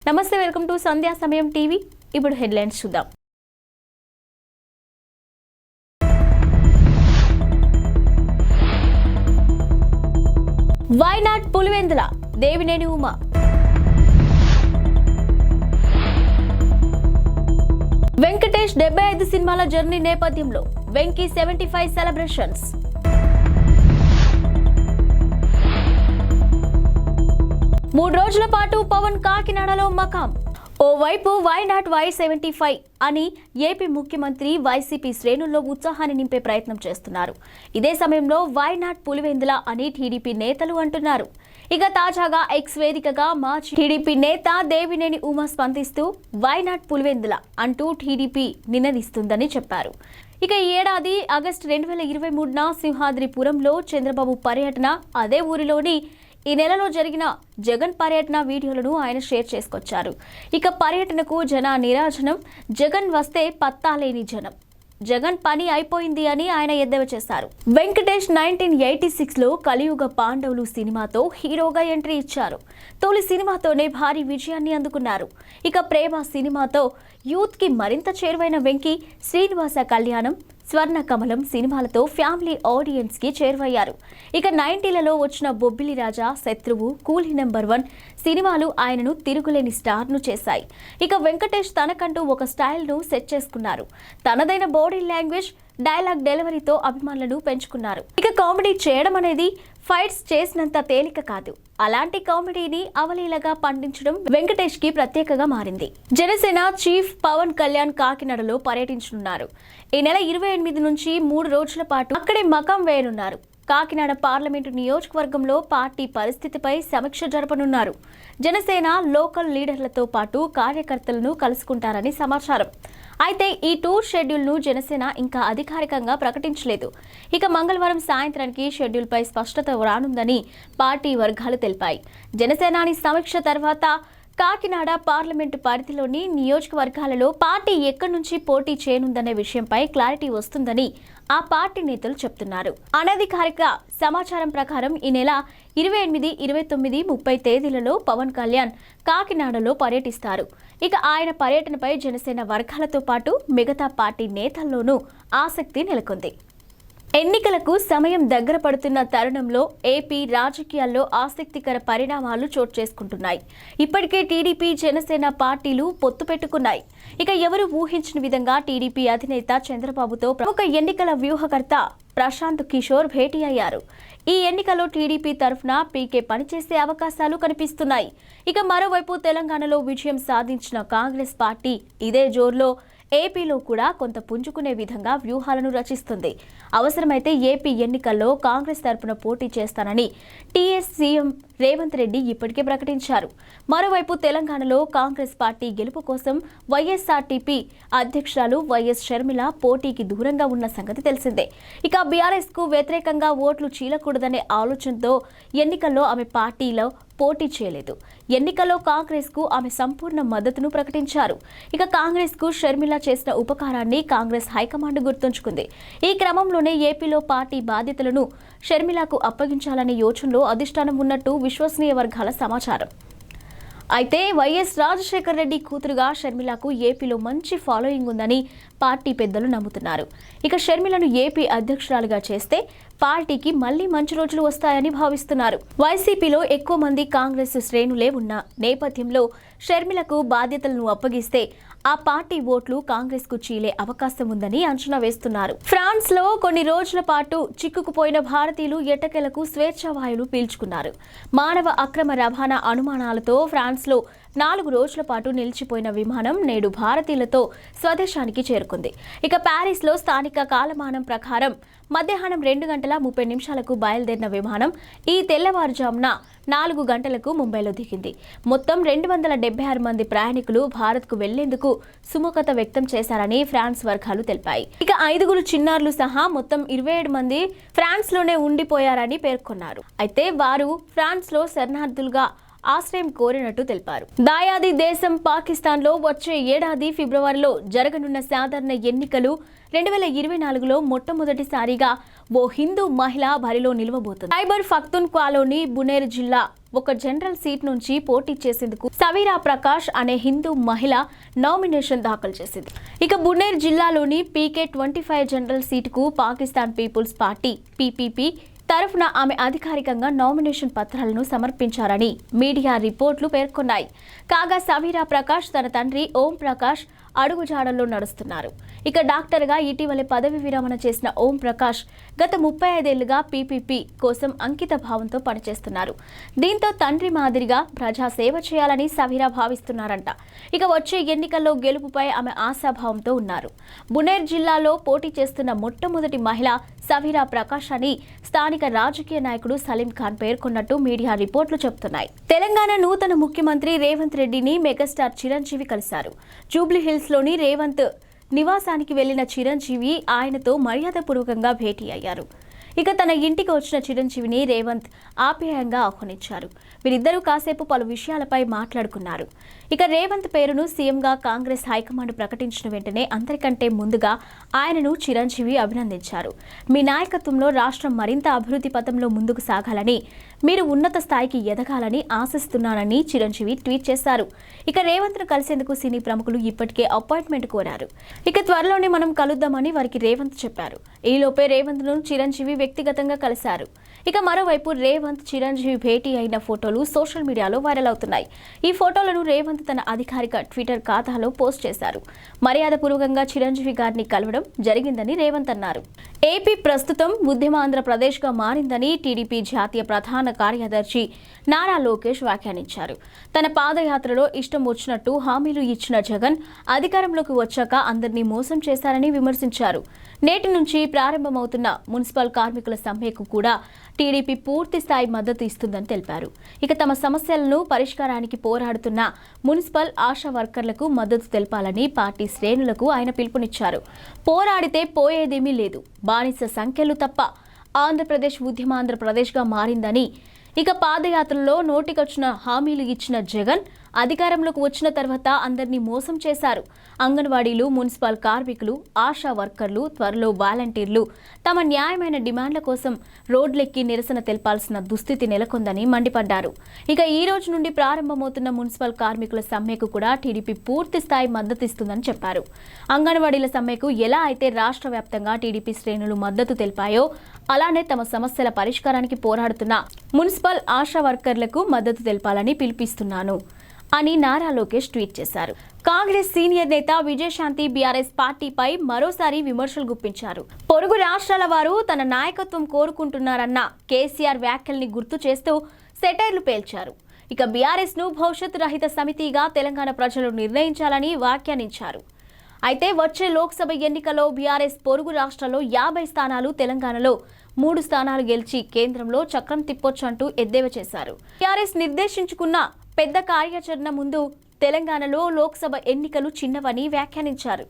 నమస్తే, welcome to సంధ్యా సమయం TV. ఇప్పుడు హెడ్లైన్స్ చూద్దాం. వైనాట్ పులివెందుల దేవినేని ఉమా. వెంకటేష్ 75 సినిమాల జర్నీ నేపథ్యంలో వెంకీ 75 సెలబ్రేషన్స్. మూడు రోజుల పాటు పవన్ కాకినాడలో మకాం. ఓవైపు వైనాట్ Y75 అని ఏపీ ముఖ్యమంత్రి వైసీపీ శ్రేణుల్లో ఉత్సాహాన్ని నింపే ప్రయత్నం చేస్తున్నారు. ఇదే సమయంలో వైనాట్ పులివెందుల అని టీడీపీ నేతలు అంటున్నారు. ఇక తాజాగా ఎక్స్ వేదికగా మాజీ టీడీపీ నేత దేవినేని ఉమా స్పందిస్తూ వైనాట్ పులివెందుల అంటూ టీడీపీ నినదిస్తుందని చెప్పారు. ఇక ఈ ఏడాది ఆగస్టు 2023న సింహాద్రిపురంలో చంద్రబాబు పర్యటన, అదే ఊరిలోని ఈ నెలలో జరిగిన జగన్ పర్యటన వీడియోలను ఆయన షేర్ చేసుకొచ్చారు. ఇక పర్యటనకు జన నీరాజనం, జగన్ వస్తే పత్తాలేని జనం, జగన్ పని అయిపోయింది అని ఆయన ఎద్దేవా చేశారు. వెంకటేష్ 1986లో కలియుగ పాండవులు సినిమాతో హీరోగా ఎంట్రీ ఇచ్చారు. తొలి సినిమాతోనే భారీ విజయాన్ని అందుకున్నారు. ఇక ప్రేమ సినిమాతో యూత్ కి మరింత చేరువైన వెంకీ శ్రీనివాస కళ్యాణం, స్వర్ణ కమలం సినిమాలతో ఫ్యామిలీ ఆడియన్స్ కి చేరువయ్యారు. ఇక 90లలో వచ్చిన బొబ్బిలి రాజా, శత్రువు, కూలీ నెంబర్ 1 సినిమాలు ఆయనను తిరుగులేని స్టార్ ను చేశాయి. ఇక వెంకటేష్ తనకంటూ ఒక స్టైల్ ను సెట్ చేసుకున్నారు. తనదైన బాడీ లాంగ్వేజ్, డైలాగ్ డెలివరీతో అభిమానులను పెంచుకున్నారు. ఇక కామెడీ చేయడం అనేది ఫైట్స్ చేసినంత తేలిక కాదు. అలాంటి కామెడీని అవలీలగా పండించడం వెంకటేష్ కి ప్రత్యేకగా మారింది. జనసేన చీఫ్ పవన్ కళ్యాణ్ కాకినాడలో పర్యటించనున్నారు. ఈ నెల 28 నుంచి 3 రోజుల పాటు అక్కడే మకాం వేయనున్నారు. కాకినాడ పార్లమెంటు నియోజకవర్గంలో పార్టీ పరిస్థితిపై సమీక్ష జరపనున్నారు. జనసేన లోకల్ లీడర్లతో పాటు కార్యకర్తలను కలుసుకుంటారని సమాచారం. అయితే ఈ టూర్ షెడ్యూల్ను జనసేన ఇంకా అధికారికంగా ప్రకటించలేదు. ఇక మంగళవారం సాయంత్రానికి షెడ్యూల్పై స్పష్టత రానుందని పార్టీ వర్గాలు తెలిపాయి. జనసేనాని సమీక్ష తర్వాత కాకినాడ పార్లమెంటు పరిధిలోని నియోజకవర్గాలలో పార్టీ ఎక్కడి నుంచి పోటీ చేయనుందనే విషయంపై క్లారిటీ వస్తుందని ఆ పార్టీ నేతలు చెప్తున్నారు. అనధికారిక సమాచారం ప్రకారం ఈ నెల 28, 29, 30 తేదీలలో పవన్ కళ్యాణ్ కాకినాడలో పర్యటిస్తారు. ఇక ఆయన పర్యటనపై జనసేన వర్గాలతో పాటు మిగతా పార్టీ నేతల్లోనూ ఆసక్తి నెలకొంది. ఎన్నికలకు సమయం దగ్గర పడుతున్న తరుణంలో ఏపీ రాజకీయాల్లో ఆసక్తికర పరిణామాలు చోటు చేసుకుంటున్నాయి. ఇప్పటికే టీడీపీ, జనసేన పార్టీలు పొత్తు పెట్టుకున్నాయి. ఇక ఎవరు ఊహించిన విధంగా టీడీపీ అధినేత చంద్రబాబుతో ప్రముఖ ఎన్నికల వ్యూహకర్త ప్రశాంత్ కిషోర్ భేటీ అయ్యారు. ఈ ఎన్నికలో టీడీపీ తరఫున పీకే పనిచేసే అవకాశాలు కనిపిస్తున్నాయి. ఇక మరోవైపు తెలంగాణలో విజయం సాధించిన కాంగ్రెస్ పార్టీ ఇదే జోరులో ఏపీలో కూడా కొంత పుంజుకునే విధంగా వ్యూహాలను రచిస్తుంది. అవసరమైతే ఏపీ ఎన్నికల్లో కాంగ్రెస్ తరపున పోటీ చేస్తానని టీఎస్ సీఎం రేవంత్ రెడ్డి ఇప్పటికే ప్రకటించారు. మరోవైపు తెలంగాణలో కాంగ్రెస్ పార్టీ గెలుపు కోసం వైఎస్ఆర్టీపీ అధ్యక్షురాలు వైఎస్ షర్మిల పోటీకి దూరంగా ఉన్న సంగతి తెలిసిందే. ఇక బీఆర్ఎస్ కు వ్యతిరేకంగా ఓట్లు చీలకూడదనే ఆలోచనతో ఎన్నికల్లో ఆమె పార్టీలో పోటీ చేయలేదు. ఎన్నికల్లో కాంగ్రెస్ కు ఆమె సంపూర్ణ మద్దతును ప్రకటించారు. ఇక కాంగ్రెస్ కు షర్మిల చేసిన ఉపకారాన్ని కాంగ్రెస్ హైకమాండ్ గుర్తుంచుకుంది. ఈ క్రమంలోనే ఏపీలో పార్టీ బాధ్యతలను షర్మిలకు అప్పగించాలనే యోచనలో అధిష్టానం ఉన్నట్టు విశ్వసనీయ వర్గాల సమాచారం. అయితే వైఎస్ రాజశేఖర్ రెడ్డి కూతురుగా షర్మిలకు ఏపీలో మంచి ఫాలోయింగ్ ఉందని పార్టీ పెద్దలు నమ్ముతున్నారు. ఇక షర్మిలను ఏపీ అధ్యక్షురాలుగా చేస్తే పార్టీకి మళ్లీ మంచి రోజులు వస్తాయని భావిస్తున్నారు. వైసీపీలో ఎక్కువ మంది కాంగ్రెస్ శ్రేణులే ఉన్న నేపథ్యంలో షర్మిలకు బాధ్యతలను అప్పగిస్తే ఆ పార్టీ ఓట్లు కాంగ్రెస్ కు చీలే అవకాశం ఉందని అంచనా వేస్తున్నారు. ఫ్రాన్స్ లో కొన్ని రోజుల పాటు చిక్కుకుపోయిన భారతీయులు ఎట్టకేలకు స్వేచ్ఛావాయువులు పీల్చుకున్నారు. మానవ అక్రమ రవాణా అనుమానాలతో ఫ్రాన్స్ లో 4 రోజుల పాటు నిలిచిపోయిన విమానం నేడు భారతీయులతో స్వదేశానికి చేరుకుంది. ఇక ప్యారిస్ లో స్థానిక కాలమానం ప్రకారం మధ్యాహ్నం 2:30 బయలుదేరిన విమానం ఈ తెల్లవారుజామున 4 గంటలకు ముంబైలో దిగింది. మొత్తం 276 మంది ప్రయాణికులు భారత్కు వెళ్లేందుకు సుముఖత వ్యక్తం చేశారని ఫ్రాన్స్ వర్గాలు తెలిపాయి. ఇక 5 చిన్నారులు సహా మొత్తం 27 మంది ఫ్రాన్స్ లోనే ఉండిపోయారని పేర్కొన్నారు. అయితే వారు ఫ్రాన్స్ లో శరణార్థులుగా ఆశ్రయం కోరినట్టు తెలిపారు. దాయాది దేశం పాకిస్తాన్లో వచ్చే ఏడాది ఫిబ్రవరిలో జరగనున్న సాధారణ ఎన్నికలు 2024లో మొట్టమొదటిసారిగా ఓ హిందూ మహిళ బరిలో నిలవబోతుంది. ఖైబర్ పఖ్తూన్ఖ్వాలోని బునేర్ జిల్లా ఒక జనరల్ సీట్ నుంచి పోటీ చేసేందుకు సవీరా ప్రకాష్ అనే హిందూ మహిళ నామినేషన్ దాఖలు చేసింది. ఇక బునేర్ జిల్లాలోని PK-25 జనరల్ సీటుకు పాకిస్తాన్ పీపుల్స్ పార్టీ PPP తరఫున ఆమె అధికారికంగా నామినేషన్ పత్రాలను సమర్పించారని మీడియా రిపోర్టులు పేర్కొన్నాయి. కాగా సవీరా ప్రకాష్ తన తండ్రి ఓం ప్రకాష్ అడుగుజాడల్లో నడుస్తున్నారు. ఇక డాక్టర్గా ఇటీవలే పదవి విరమణ చేసిన ఓం ప్రకాష్ గత 35 ఏళ్లుగా PPP కోసం అంకిత భావంతో పనిచేస్తున్నారు. దీంతో తండ్రి మాదిరిగా ప్రజా సేవ చేయాలని సవీరా భావిస్తున్నారంట. ఇక వచ్చే ఎన్నికల్లో గెలుపుపై ఆమె ఆశాభావంతో ఉన్నారు. బునేర్ జిల్లాలో పోటీ చేస్తున్న మొట్టమొదటి మహిళ సవీరా ప్రకాష్ అని స్థానిక రాజకీయ నాయకుడు సలీం ఖాన్ పేర్కొన్నట్టు మీడియా రిపోర్టులు చెబుతున్నాయి. తెలంగాణ నూతన ముఖ్యమంత్రి రేవంత్ రెడ్డిని మెగాస్టార్ చిరంజీవి కలిశారు. జూబ్లీహిల్స్ లోని రేవంత్ నివాసానికి వెళ్లిన చిరంజీవి ఆయనతో మర్యాదపూర్వకంగా భేటీ అయ్యారు. ఇక తన ఇంటికి వచ్చిన చిరంజీవిని రేవంత్ ఆప్యాయంగా ఆహ్వానించారు. వీరిద్దరూ కాసేపు పలు విషయాలపై మాట్లాడుకున్నారు. ఇక రేవంత్ పేరును సీఎంగా కాంగ్రెస్ హైకమాండ్ ప్రకటించిన వెంటనే అందరికంటే ముందుగా ఆయనను చిరంజీవి అభినందించారు. మీ నాయకత్వంలో రాష్ట్రం మరింత అభివృద్ధి పథంలో ముందుకు సాగాలని, మీరు ఉన్నత స్థాయికి ఎదగాలని ఆశిస్తున్నానని చిరంజీవి ట్వీట్ చేశారు. ఇక రేవంత్ను కలిసేందుకు సినీ ప్రముఖులు ఇప్పటికే అపాయింట్మెంట్ కోరారు. ఇక త్వరలోనే మనం కలుద్దామని వారికి రేవంత్ చెప్పారు. ఈలోపే రేవంత్ను చిరంజీవి వ్యక్తిగతంగా కలిశారు. ఇక మరోవైపు రేవంత్ చిరంజీవి భేటీ అయిన ఫోటోలు సోషల్ మీడియాలో వైరల్ అవుతున్నాయి. ఈ ఫోటోలను రేవంత్ తన అధికారిక ట్విట్టర్ ఖాతాలో పోస్ట్ చేశారు. మర్యాదపూర్వకంగా చిరంజీవి గారిని కలవడం జరిగిందని రేవంత్ అన్నారు. ఏపీ ప్రస్తుతం ఉద్యమాంధ్రప్రదేశ్గా మారిందని టీడీపీ జాతీయ ప్రధాన కార్యదర్శి నారా లోకేష్ వ్యాఖ్యానించారు. తన పాదయాత్రలో ఇష్టం వచ్చినట్టు హామీలు ఇచ్చిన జగన్ అధికారంలోకి వచ్చాక అందరినీ మోసం చేశారని విమర్శించారు. నేటి నుంచి ప్రారంభమవుతున్న మున్సిపల్ కార్మికుల సమ్మెకు కూడా టీడీపీ పూర్తి స్థాయి మద్దతు ఇస్తుందని తెలిపారు. ఇక తమ సమస్యలను పరిష్కారానికి పోరాడుతున్న మున్సిపల్ ఆశా వర్కర్లకు మద్దతు తెలపాలని పార్టీ శ్రేణులకు ఆయన పిలుపునిచ్చారు. పోరాడితే పోయేదేమీ లేదు, బానిస సంఖ్యలు తప్ప ఆంధ్రప్రదేశ్ ఉద్యమాంధ్రప్రదేశ్గా మారిందని, ఇక పాదయాత్రలో నోటికొచ్చిన హామీలు ఇచ్చిన జగన్ అధికారంలోకి వచ్చిన తర్వాత అందరినీ మోసం చేశారు. అంగన్వాడీలు, మున్సిపల్ కార్మికులు, ఆశా వర్కర్లు, త్వరలో వాలంటీర్లు తమ న్యాయమైన డిమాండ్ల కోసం రోడ్లెక్కి నిరసన తెలపాల్సిన దుస్థితి నెలకొందని మండిపడ్డారు. ఇక ఈ రోజు నుండి ప్రారంభమవుతున్న మున్సిపల్ కార్మికుల సమ్మెకు కూడా టీడీపీ పూర్తి స్థాయి మద్దతిస్తుందని చెప్పారు. అంగన్వాడీల సమ్మెకు ఎలా అయితే రాష్ట్ర వ్యాప్తంగా టీడీపీ శ్రేణులు మద్దతు తెలిపాయో అలానే తమ సమస్యల పరిష్కారానికి పోరాడుతున్న మున్సిపల్ ఆశా వర్కర్లకు మద్దతు తెలపాలని పిలుపిస్తున్నాను అని నారా లోకేష్ ట్వీట్ చేశారు. కాంగ్రెస్ సీనియర్ నేత విజయశాంతి బీఆర్ఎస్ పార్టీపై మరోసారి విమర్శలు గుప్పించారు. పొరుగు రాష్ట్రాల వారు తన నాయకత్వం కోరుకుంటున్నారన్న కేసీఆర్ వ్యాఖ్యల్ని గుర్తు చేస్తూ సెటైర్లు పేల్చారు. ఇక బీఆర్ఎస్ ను భవిష్యత్తు రహిత సమితిగా తెలంగాణ ప్రజలు నిర్ణయించాలని వ్యాఖ్యానించారు. అయితే వచ్చే లోక్సభ ఎన్నికల్లో బీఆర్ఎస్ పొరుగు రాష్ట్రాల్లో 50 స్థానాలు, తెలంగాణలో 3 స్థానాలు గెలిచి కేంద్రంలో చక్రం తిప్పొచ్చంటూ ఎద్దేవా చేశారు. బీఆర్ఎస్ నిర్దేశించుకున్న పెద్ద కార్యాచరణ ముందు తెలంగాణలో లోక్సభ ఎన్నికలు చిన్నవని వ్యాఖ్యానించారు.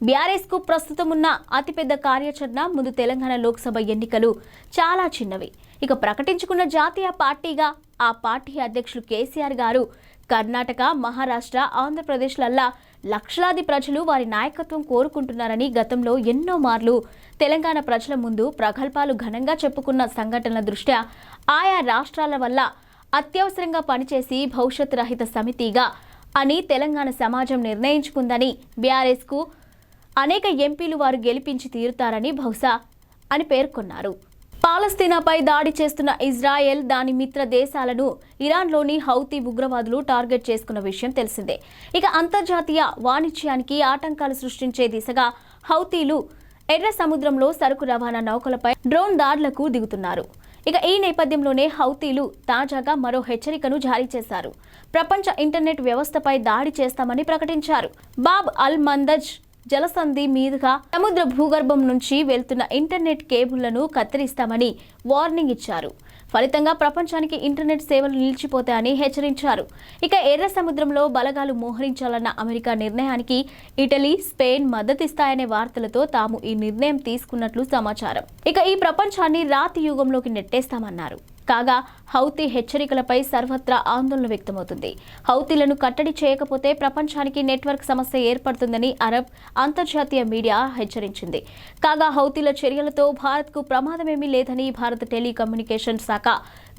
బీఆర్ఎస్ కు ప్రస్తుతం ఉన్న అతిపెద్ద కార్యాచరణ ముందు తెలంగాణ లోక్సభ ఎన్నికలు చాలా చిన్నవి. ఇక ప్రకటించుకున్న జాతీయ పార్టీగా ఆ పార్టీ అధ్యక్షులు కేసీఆర్ గారు కర్ణాటక, మహారాష్ట్ర, ఆంధ్రప్రదేశ్లల్లా లక్షలాది ప్రజలు వారి నాయకత్వం కోరుకుంటున్నారని గతంలో ఎన్నో మార్లు తెలంగాణ ప్రజల ముందు ప్రగల్భాలు ఘనంగా చెప్పుకున్న సంఘటనల దృష్ట్యా ఆయా రాష్ట్రాల వల్ల అత్యవసరంగా పనిచేసి భవిష్యత్ రహిత సమితిగా అని తెలంగాణ సమాజం నిర్ణయించుకుందని, బీఆర్ఎస్ కు అనేక ఎంపీలు వారు గెలిపించి తీరుతారని బహుశా అని పేర్కొన్నారు. పాలస్తీనాపై దాడి చేస్తున్న ఇజ్రాయెల్ దాని మిత్ర దేశాలను ఇరాన్లోని హౌతీ ఉగ్రవాదులు టార్గెట్ చేసుకున్న విషయం తెలిసిందే. ఇక అంతర్జాతీయ వాణిజ్యానికి ఆటంకాలు సృష్టించే దిశగా హౌతీలు ఎర్ర సముద్రంలో సరుకు రవాణా నౌకలపై డ్రోన్ దాడులకు దిగుతున్నారు. ఇక ఈ నేపథ్యంలోనే హౌతీలు తాజాగా మరో హెచ్చరికను జారీ చేశారు. ప్రపంచ ఇంటర్నెట్ వ్యవస్థపై దాడి చేస్తామని ప్రకటించారు. బాబ్ అల్ మందజ్ జలసంధి మీదుగా సముద్ర భూగర్భం నుంచి వెళ్తున్న ఇంటర్నెట్ కేబుళ్లను కత్తిరిస్తామని వార్నింగ్ ఇచ్చారు. ఫలితంగా ప్రపంచానికి ఇంటర్నెట్ సేవలు నిలిచిపోతాయని హెచ్చరించారు. ఇక ఎర్ర సముద్రంలో బలగాలు మోహరించాలన్న అమెరికా నిర్ణయానికి ఇటలీ, స్పెయిన్ మద్దతిస్తాయనే వార్తలతో తాము ఈ నిర్ణయం తీసుకున్నట్లు సమాచారం. ఇక ఈ ప్రపంచాన్ని రాతి యుగంలోకి నెట్టేస్తామన్నారు. కాగా హౌతీ హెచ్చరికలపై సర్వత్రా ఆందోళన వ్యక్తమవుతుంది. హౌతీలను కట్టడి చేయకపోతే ప్రపంచానికి నెట్వర్క్ సమస్య ఏర్పడుతుందని అరబ్ అంతర్జాతీయ మీడియా హెచ్చరించింది. కాగా హౌతీల చర్యలతో భారత్కు ప్రమాదమేమీ లేదని భారత టెలికమ్యూనికేషన్ శాఖ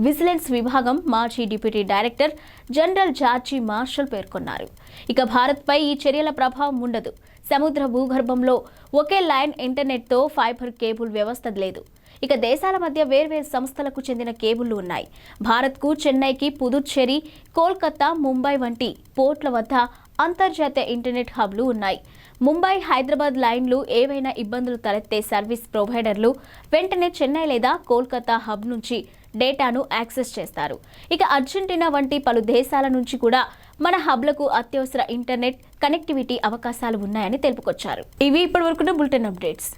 విజిలెన్స్ విభాగం మాజీ deputy director general George Marshall పేర్కొన్నారు. ఇక భారత్పై ఈ చర్యల ప్రభావం ఉండదు. సముద్ర భూగర్భంలో ఒకే లైన్ ఇంటర్నెట్తో ఫైబర్ కేబుల్ వ్యవస్థ లేదు. ఇక దేశాల మధ్య వేర్వేరు సంస్థలకు చెందిన కేబుళ్లు ఉన్నాయి. భారత్కు చెన్నైకి పుదుచ్చేరి, కోల్కతా, ముంబై వంటి పోర్ట్ల వద్ద అంతర్జాతీయ ఇంటర్నెట్ హబ్లు ఉన్నాయి. ముంబై, హైదరాబాద్ లైన్లు ఏవైనా ఇబ్బందులు తలెత్తే సర్వీస్ ప్రొవైడర్లు వెంటనే చెన్నై లేదా కోల్కతా హబ్ నుంచి డేటాను యాక్సెస్ చేస్తారు. ఇక అర్జెంటీనా వంటి పలు దేశాల నుంచి కూడా మన హబ్లకు అత్యవసర ఇంటర్నెట్ కనెక్టివిటీ అవకాశాలు ఉన్నాయని తెలుపుకొచ్చారు. ఇవి ఇప్పటివరకున్న బులెటిన్ అప్డేట్స్.